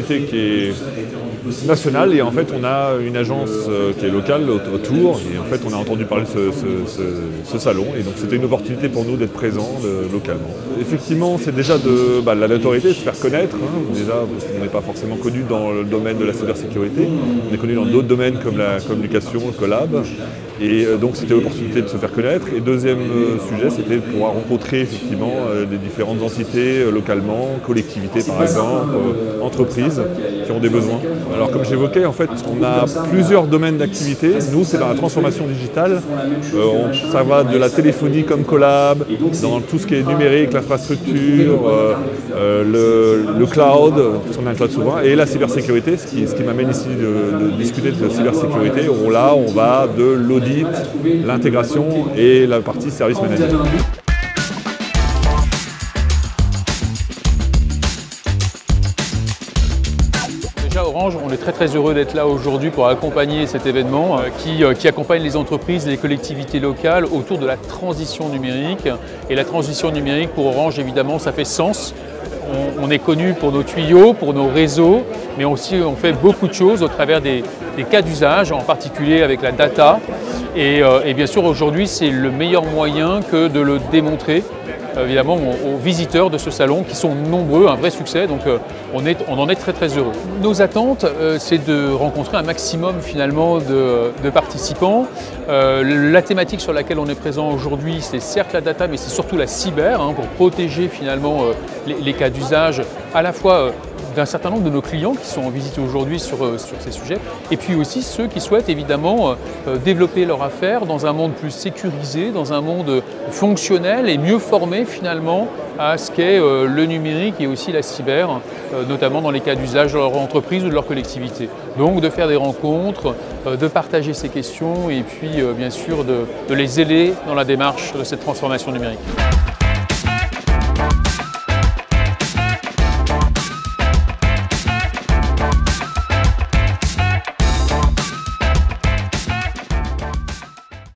entité qui est nationale et en fait on a une agence qui est locale autour et en fait on a entendu parler de ce salon et donc c'était une opportunité pour nous d'être présents localement. Effectivement c'est déjà de la notoriété, de se faire connaître, déjà parce qu'on n'est pas forcément connu dans le domaine de la cybersécurité, on est connu dans d'autres domaines comme la communication, le collab et donc c'était l'opportunité de se faire connaître et deuxième sujet c'était de pouvoir rencontrer effectivement des différentes entités localement, collectivités par exemple, entreprises qui ont des besoins. Alors comme j'évoquais, en fait, on a plusieurs domaines d'activité. Nous, c'est dans la transformation digitale. Ça va de la téléphonie comme collab, dans tout ce qui est numérique, l'infrastructure, le cloud, parce qu'on a un cloud souverain, et la cybersécurité, ce qui m'amène ici de discuter de cybersécurité. Là, on va de l'audit, l'intégration et la partie service management. Déjà Orange, on est très heureux d'être là aujourd'hui pour accompagner cet événement qui accompagne les entreprises et les collectivités locales autour de la transition numérique. Et la transition numérique pour Orange, évidemment, ça fait sens. On est connu pour nos tuyaux, pour nos réseaux, mais aussi on fait beaucoup de choses au travers des cas d'usage, en particulier avec la data. Et bien sûr, aujourd'hui, c'est le meilleur moyen que de le démontrer. Évidemment aux visiteurs de ce salon qui sont nombreux, un vrai succès, donc on en est très heureux. Nos attentes, c'est de rencontrer un maximum finalement de participants. La thématique sur laquelle on est présent aujourd'hui, c'est certes la data, mais c'est surtout la cyber, pour protéger finalement les cas d'usage à la fois d'un certain nombre de nos clients qui sont en visite aujourd'hui sur ces sujets, et puis aussi ceux qui souhaitent évidemment développer leur affaire dans un monde plus sécurisé, dans un monde fonctionnel et mieux formé finalement à ce qu'est le numérique et aussi la cyber, notamment dans les cas d'usage de leur entreprise ou de leur collectivité. Donc de faire des rencontres, de partager ces questions et puis bien sûr de les aider dans la démarche de cette transformation numérique.